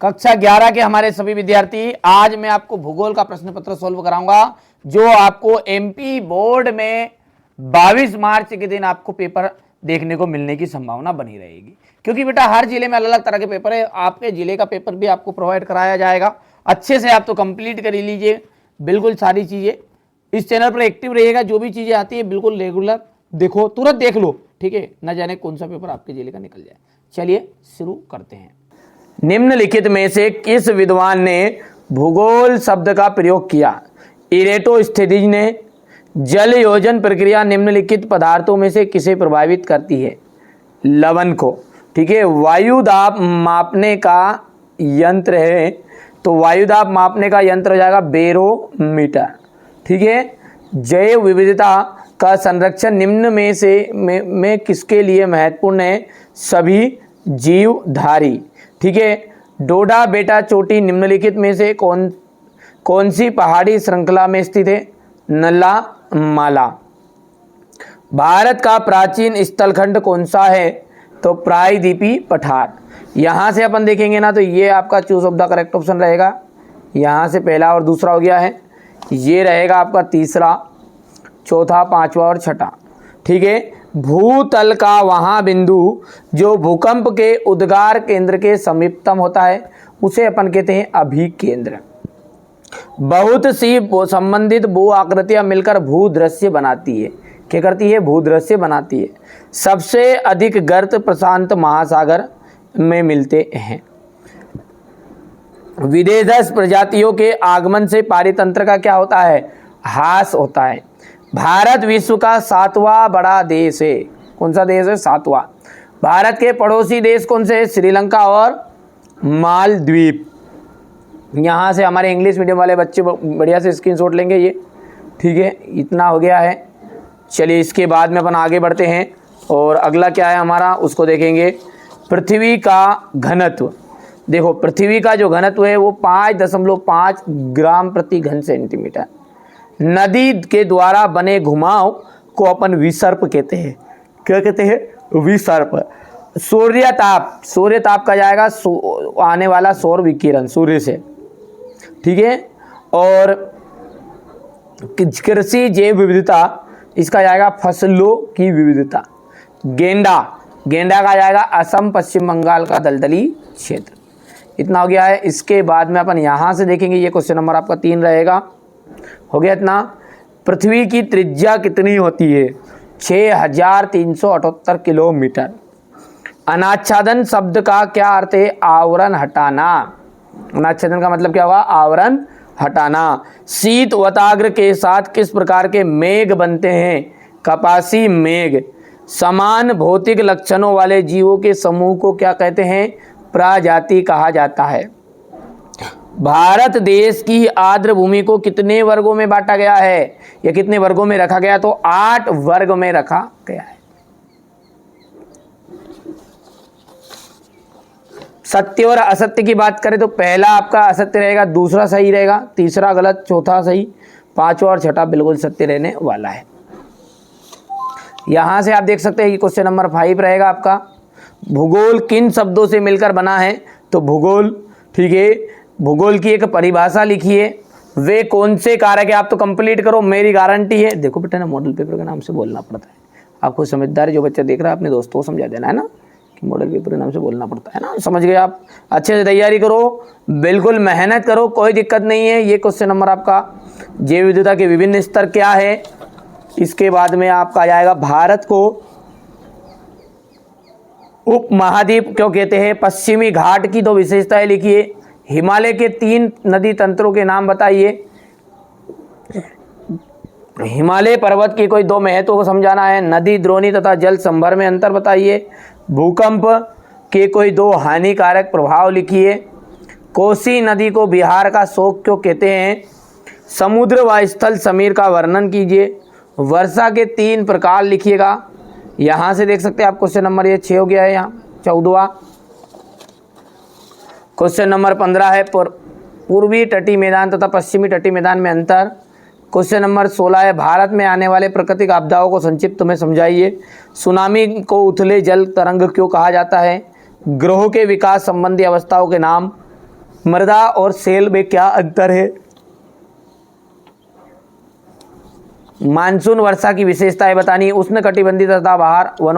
कक्षा 11 के हमारे सभी विद्यार्थी, आज मैं आपको भूगोल का प्रश्न पत्र सोल्व कराऊंगा जो आपको एमपी बोर्ड में 22 मार्च के दिन आपको पेपर देखने को मिलने की संभावना बनी रहेगी। क्योंकि बेटा हर जिले में अलग अलग तरह के पेपर है, आपके जिले का पेपर भी आपको प्रोवाइड कराया जाएगा। अच्छे से आप तो कंप्लीट कर लीजिए बिल्कुल सारी चीजें। इस चैनल पर एक्टिव रहिएगा, जो भी चीजें आती है बिल्कुल रेगुलर देखो, तुरंत देख लो, ठीक है, न जाने कौन सा पेपर आपके जिले का निकल जाए। चलिए शुरू करते हैं। निम्नलिखित में से किस विद्वान ने भूगोल शब्द का प्रयोग किया? इरेटोस्थेनीज ने। जल योजन प्रक्रिया निम्नलिखित पदार्थों में से किसे प्रभावित करती है? लवण को। ठीक है, वायु दाब मापने का यंत्र है तो वायु दाब मापने का यंत्र हो जाएगा बैरोमीटर। ठीक है, जैव विविधता का संरक्षण निम्न में से में किसके लिए महत्वपूर्ण है? सभी जीवधारी। ठीक है, डोडा बेटा चोटी निम्नलिखित में से कौन सी पहाड़ी श्रृंखला में स्थित है? नल्ला माला। भारत का प्राचीन स्थलखंड कौन सा है? तो प्रायद्वीपी पठार। यहाँ से अपन देखेंगे ना तो ये आपका choose of the correct option रहेगा। यहाँ से पहला और दूसरा हो गया है, ये रहेगा आपका तीसरा, चौथा, पांचवा और छठा। ठीक है, भूतल का वहाँ बिंदु जो भूकंप के उद्गार केंद्र के समीपतम होता है उसे अपन कहते हैं अभिकेंद्र। बहुत सी संबंधित भू आकृतियां मिलकर भूदृश्य बनाती है। क्या करती है? भूदृश्य बनाती है। सबसे अधिक गर्त प्रशांत महासागर में मिलते हैं। विदेशज प्रजातियों के आगमन से पारितंत्र का क्या होता है? ह्रास होता है। भारत विश्व का 7वां बड़ा देश है। कौन सा देश है? 7वां। भारत के पड़ोसी देश कौन से हैं? श्रीलंका और मालदीव। यहाँ से हमारे इंग्लिश मीडियम वाले बच्चे बढ़िया से स्क्रीनशॉट लेंगे ये। ठीक है, इतना हो गया है। चलिए इसके बाद में अपन आगे बढ़ते हैं और अगला क्या है हमारा उसको देखेंगे। पृथ्वी का घनत्व। देखो पृथ्वी का जो घनत्व है वो 5.5 ग्राम प्रति घन सेंटीमीटर। नदी के द्वारा बने घुमाव को अपन विसर्प कहते हैं। क्या कहते हैं? विसर्प। सूर्य ताप का जाएगा आने वाला सौर विकिरण सूर्य से। ठीक है, और कृषि जैव विविधता इसका जाएगा फसलों की विविधता। गेंडा का जाएगा असम पश्चिम बंगाल का दलदली क्षेत्र। इतना हो गया है। इसके बाद में अपन यहाँ से देखेंगे, ये क्वेश्चन नंबर आपका 3 रहेगा। हो गया इतना। पृथ्वी की त्रिज्या कितनी होती है? 6378 किलोमीटर। अनाच्छादन शब्द का क्या अर्थ है? आवरण हटाना। अनाच्छादन का मतलब क्या होगा? आवरण हटाना। शीत वताग्र के साथ किस प्रकार के मेघ बनते हैं? कपासी मेघ। समान भौतिक लक्षणों वाले जीवों के समूह को क्या कहते हैं? प्रजाति कहा जाता है। भारत देश की आर्द्र भूमि को कितने वर्गों में बांटा गया है या कितने वर्गों में रखा गया? तो 8 वर्ग में रखा गया है। सत्य और असत्य की बात करें तो पहला आपका असत्य रहेगा, दूसरा सही रहेगा, तीसरा गलत, चौथा सही, पांचवा और छठा बिल्कुल सत्य रहने वाला है। यहां से आप देख सकते हैं कि क्वेश्चन नंबर 5 रहेगा आपका। भूगोल किन शब्दों से मिलकर बना है? तो भूगोल। ठीक है, भूगोल की एक परिभाषा लिखिए। वे कौन से कारक है? आप तो कंप्लीट करो, मेरी गारंटी है। देखो बेटा ना, मॉडल पेपर के नाम से बोलना पड़ता है। आपको समझदार जो बच्चा देख रहा है अपने दोस्तों को समझा देना है ना कि मॉडल पेपर के नाम से बोलना पड़ता है ना। समझ गए आप? अच्छे से तैयारी करो, बिल्कुल मेहनत करो, कोई दिक्कत नहीं है। ये क्वेश्चन नंबर आपका जैव विविधता के विभिन्न स्तर क्या है। इसके बाद में आपका आ जाएगा भारत को उप महाद्वीप क्यों कहते हैं? पश्चिमी घाट की 2 विशेषताएं लिखिए। हिमालय के 3 नदी तंत्रों के नाम बताइए। हिमालय पर्वत की कोई 2 महत्व को समझाना है। नदी द्रोणी तथा जल संभर में अंतर बताइए। भूकंप के कोई 2 हानिकारक प्रभाव लिखिए। कोसी नदी को बिहार का शोक क्यों कहते हैं? समुद्र व स्थल समीर का वर्णन कीजिए। वर्षा के 3 प्रकार लिखिएगा। यहाँ से देख सकते हैं आप क्वेश्चन नंबर ये 6 हो गया है। यहाँ 14वां क्वेश्चन नंबर 15 है पूर्वी तटीय मैदान तथा पश्चिमी तटीय मैदान में अंतर। क्वेश्चन नंबर 16 है भारत में आने वाले प्राकृतिक आपदाओं को संक्षिप्त में समझाइए। सुनामी को उथले जल तरंग क्यों कहा जाता है? ग्रहों के विकास संबंधी अवस्थाओं के नाम। मृदा और सेल में क्या अंतर है? मानसून वर्षा की विशेषताएं बतानी, उष्णकटिबंधीय सदाबहार वनों